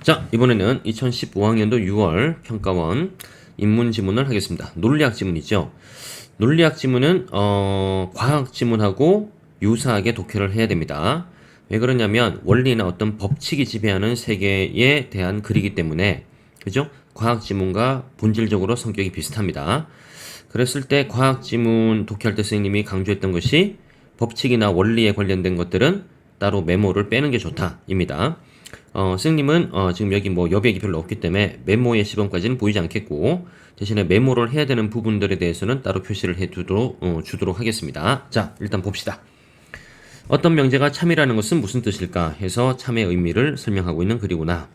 자, 이번에는 2015학년도 6월 평가원 인문 지문을 하겠습니다. 논리학 지문이죠. 논리학 지문은 과학 지문하고 유사하게 독해를 해야 됩니다. 왜 그러냐면 원리나 어떤 법칙이 지배하는 세계에 대한 글이기 때문에, 그죠? 과학 지문과 본질적으로 성격이 비슷합니다. 그랬을 때 과학 지문 독해할 때 선생님이 강조했던 것이 법칙이나 원리에 관련된 것들은 따로 메모를 빼는 게 좋다입니다. 선생님은 지금 여기 뭐 여백이 별로 없기 때문에 메모의 시범까지는 보이지 않겠고, 대신에 메모를 해야 되는 부분들에 대해서는 따로 표시를 주도록 하겠습니다. 자, 일단 봅시다. 어떤 명제가 참이라는 것은 무슨 뜻일까 해서 참의 의미를 설명하고 있는 글이구나.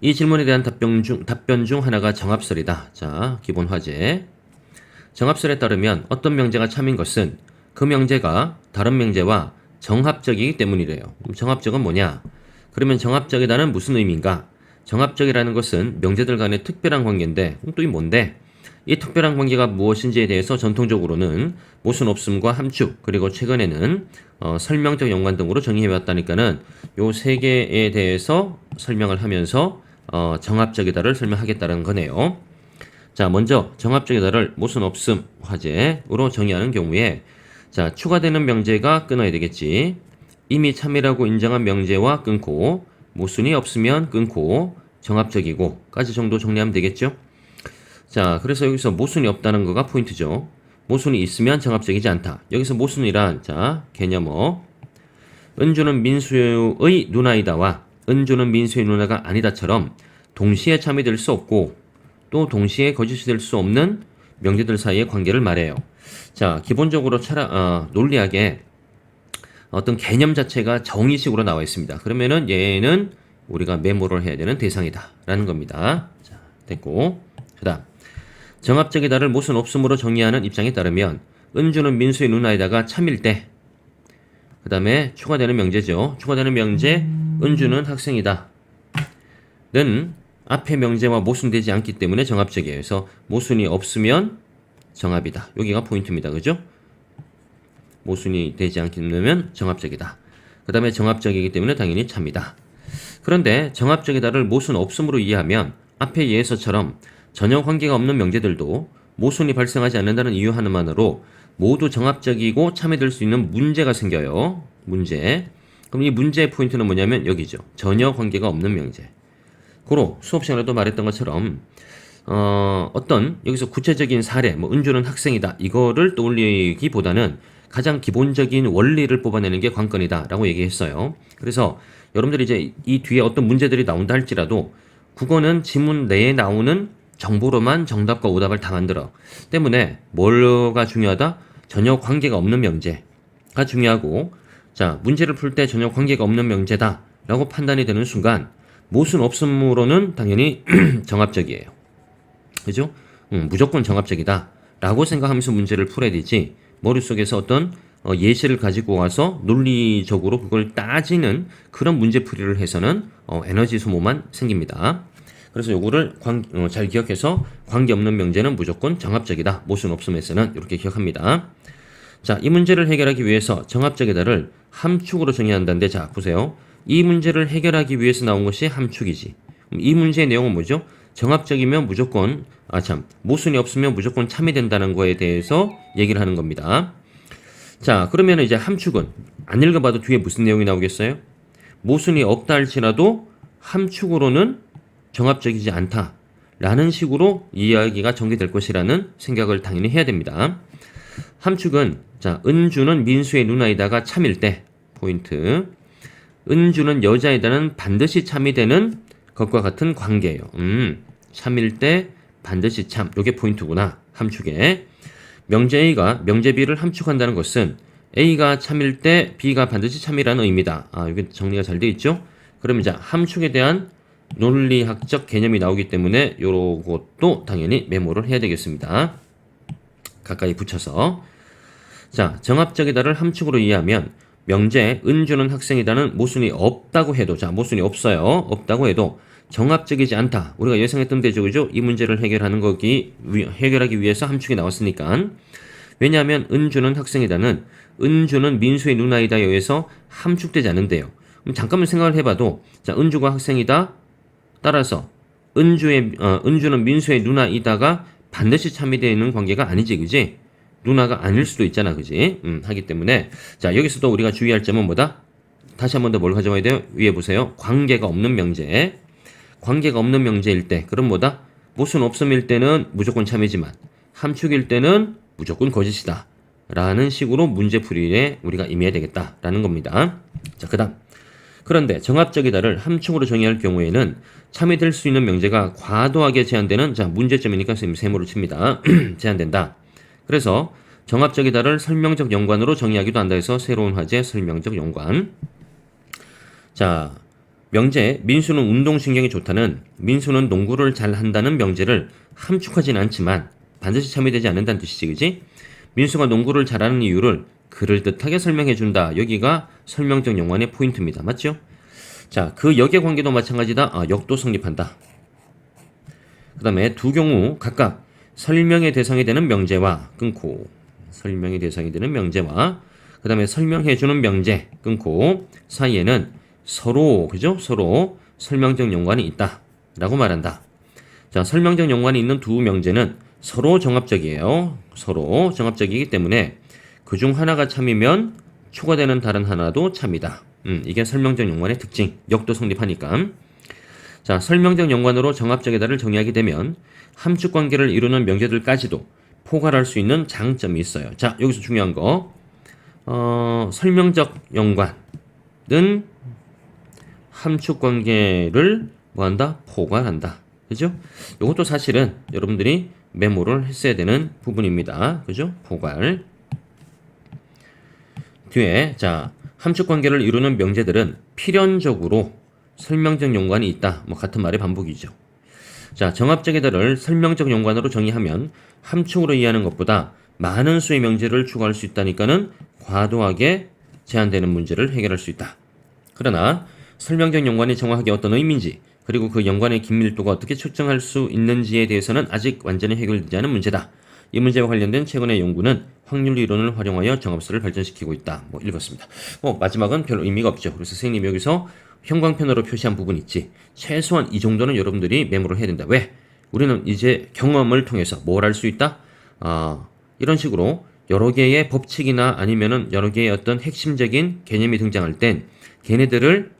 이 질문에 대한 답변 중 하나가 정합설이다. 자, 기본 화제. 정합설에 따르면 어떤 명제가 참인 것은 그 명제가 다른 명제와 정합적이기 때문이래요. 정합적은 뭐냐? 그러면 정합적이다는 무슨 의미인가? 정합적이라는 것은 명제들 간의 특별한 관계인데, 또 이 뭔데? 이 특별한 관계가 무엇인지에 대해서 전통적으로는 모순 없음과 함축, 그리고 최근에는 설명적 연관 등으로 정의해왔다니까는 요 세 개에 대해서 설명을 하면서 정합적이다를 설명하겠다는 거네요. 자, 먼저 정합적이다를 모순 없음 화제로 정의하는 경우에, 자, 추가되는 명제가 끊어야 되겠지. 이미 참이라고 인정한 명제와 끊고, 모순이 없으면 끊고, 정합적이고 까지 정도 정리하면 되겠죠. 자, 그래서 여기서 모순이 없다는 거가 포인트죠. 모순이 있으면 정합적이지 않다. 여기서 모순이란, 자, 개념어 은주는 민수의 누나이다와 은주는 민수의 누나가 아니다처럼 동시에 참이 될 수 없고 또 동시에 거짓이 될 수 없는 명제들 사이의 관계를 말해요. 자, 기본적으로 논리학에 어떤 개념 자체가 정의식으로 나와 있습니다. 그러면은 얘는 우리가 메모를 해야 되는 대상이다 라는 겁니다. 자, 됐고, 그 다음 정합적이다를 모순 없음으로 정의하는 입장에 따르면 은주는 민수의 누나에다가 참일 때, 그 다음에 추가되는 명제죠. 추가되는 명제 은주는 학생이다 는 앞의 명제와 모순되지 않기 때문에 정합적이에요. 그래서 모순이 없으면 정합이다. 여기가 포인트입니다. 그죠? 모순이 되지 않으면 정합적이다. 그 다음에 정합적이기 때문에 당연히 참이다. 그런데 정합적이다를 모순 없음으로 이해하면 앞의 예에서처럼 전혀 관계가 없는 명제들도 모순이 발생하지 않는다는 이유 하나만으로 모두 정합적이고 참이 될 수 있는 문제가 생겨요. 문제. 그럼 이 문제의 포인트는 뭐냐면 여기죠. 전혀 관계가 없는 명제. 고로 수업 시간에도 말했던 것처럼 어떤 여기서 구체적인 사례, 뭐 은주는 학생이다 이거를 떠올리기보다는 가장 기본적인 원리를 뽑아내는 게 관건이다 라고 얘기했어요. 그래서 여러분들이 이제 이 뒤에 어떤 문제들이 나온다 할지라도 국어는 지문 내에 나오는 정보로만 정답과 오답을 다 만들어. 때문에 뭐가 중요하다? 전혀 관계가 없는 명제가 중요하고, 자, 문제를 풀 때 전혀 관계가 없는 명제다 라고 판단이 되는 순간 모순 없음으로는 당연히 정합적이에요. 그죠? 무조건 정합적이다 라고 생각하면서 문제를 풀어야 되지, 머릿속에서 어떤 예시를 가지고 와서 논리적으로 그걸 따지는 그런 문제풀이를 해서는 에너지 소모만 생깁니다. 그래서 요거를 잘 기억해서 관계없는 명제는 무조건 정합적이다. 모순 없음에서는 이렇게 기억합니다. 자, 이 문제를 해결하기 위해서 정합적이다를 함축으로 정의한다는데, 자, 보세요. 이 문제를 해결하기 위해서 나온 것이 함축이지. 이 문제의 내용은 뭐죠? 정합적이면 무조건, 모순이 없으면 무조건 참이 된다는 거에 대해서 얘기를 하는 겁니다. 자, 그러면 이제 함축은 안 읽어봐도 뒤에 무슨 내용이 나오겠어요? 모순이 없다 할지라도 함축으로는 정합적이지 않다 라는 식으로 이야기가 전개될 것이라는 생각을 당연히 해야 됩니다. 함축은, 자, 은주는 민수의 누나이다가 참일 때, 포인트. 은주는 여자이다는 반드시 참이 되는 것과 같은 관계예요. 참일 때 반드시 참, 요게 포인트구나. 함축에 명제 A가 명제 B를 함축한다는 것은 A가 참일 때 B가 반드시 참이라는 의미다. 이게 정리가 잘 돼 있죠? 그럼 이제 함축에 대한 논리학적 개념이 나오기 때문에 요것도 당연히 메모를 해야 되겠습니다. 가까이 붙여서. 자, 정합적이다를 함축으로 이해하면 명제 은주는 학생이다는 모순이 없다고 해도, 자, 모순이 없어요. 없다고 해도 정합적이지 않다. 우리가 예상했던 대죠, 그죠? 이 문제를 해결하기 위해서 함축이 나왔으니까. 왜냐하면 은주는 학생이다는 은주는 민수의 누나이다에 의해서 함축되지 않는데요. 잠깐만 생각을 해봐도 자 은주가 학생이다. 따라서 은주는 민수의 누나이다가 반드시 참여되어 있는 관계가 아니지, 그지? 누나가 아닐 수도 있잖아, 그지? 하기 때문에 자 여기서도 우리가 주의할 점은 뭐다? 다시 한 번 더 뭘 가져와야 돼요? 위에 보세요. 관계가 없는 명제. 관계가 없는 명제일 때 그럼 뭐다? 모순 없음일 때는 무조건 참이지만 함축일 때는 무조건 거짓이다. 라는 식으로 문제풀이에 우리가 임해야 되겠다라는 겁니다. 자, 그 다음. 그런데 정합적이다를 함축으로 정의할 경우에는 참여될 수 있는 명제가 과도하게 제한되는 자 문제점이니까 선생님 세모를 칩니다. 제한된다. 그래서 정합적이다를 설명적 연관으로 정의하기도 한다 해서 새로운 화제 설명적 연관. 자 명제 민수는 운동신경이 좋다는 민수는 농구를 잘 한다는 명제를 함축하진 않지만 반드시 참여되지 않는다는 뜻이지, 그지? 민수가 농구를 잘하는 이유를 그럴듯하게 설명해준다. 여기가 설명적 연관의 포인트입니다. 맞죠? 자, 그 역의 관계도 마찬가지다. 역도 성립한다. 그 다음에 두 경우 각각 설명의 대상이 되는 명제와 끊고 설명의 대상이 되는 명제와 그 다음에 설명해주는 명제 끊고 사이에는 서로 그죠? 서로 설명적 연관이 있다 라고 말한다. 자, 설명적 연관이 있는 두 명제는 서로 정합적이에요. 서로 정합적이기 때문에 그중 하나가 참이면 추가되는 다른 하나도 참이다. 이게 설명적 연관의 특징. 역도 성립하니까. 자, 설명적 연관으로 정합적이다를 정의하게 되면 함축 관계를 이루는 명제들까지도 포괄할 수 있는 장점이 있어요. 자, 여기서 중요한 거. 설명적 연관은 함축 관계를 뭐한다? 포괄한다. 그죠? 이것도 사실은 여러분들이 메모를 했어야 되는 부분입니다. 그죠? 포괄. 뒤에 자 함축 관계를 이루는 명제들은 필연적으로 설명적 연관이 있다. 뭐 같은 말의 반복이죠. 자 정합적이다를 설명적 연관으로 정의하면 함축으로 이해하는 것보다 많은 수의 명제를 추가할 수 있다니까는 과도하게 제한되는 문제를 해결할 수 있다. 그러나 설명적 연관이 정확하게 어떤 의미인지 그리고 그 연관의 긴밀도가 어떻게 측정할 수 있는지에 대해서는 아직 완전히 해결되지 않은 문제다. 이 문제와 관련된 최근의 연구는 확률 이론을 활용하여 정합수를 발전시키고 있다. 뭐 읽었습니다. 마지막은 별 의미가 없죠. 그래서 선생님이 여기서 형광펜으로 표시한 부분 있지. 최소한 이 정도는 여러분들이 메모를 해야 된다. 왜? 우리는 이제 경험을 통해서 뭘 할 수 있다? 이런 식으로 여러 개의 법칙이나 아니면은 여러 개의 어떤 핵심적인 개념이 등장할 땐 걔네들을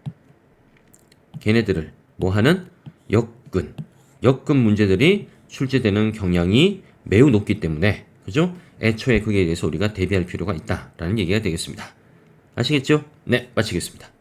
뭐 하는 역근 문제들이 출제되는 경향이 매우 높기 때문에 그죠? 애초에 그에 대해서 우리가 대비할 필요가 있다라는 얘기가 되겠습니다. 아시겠죠? 네, 마치겠습니다.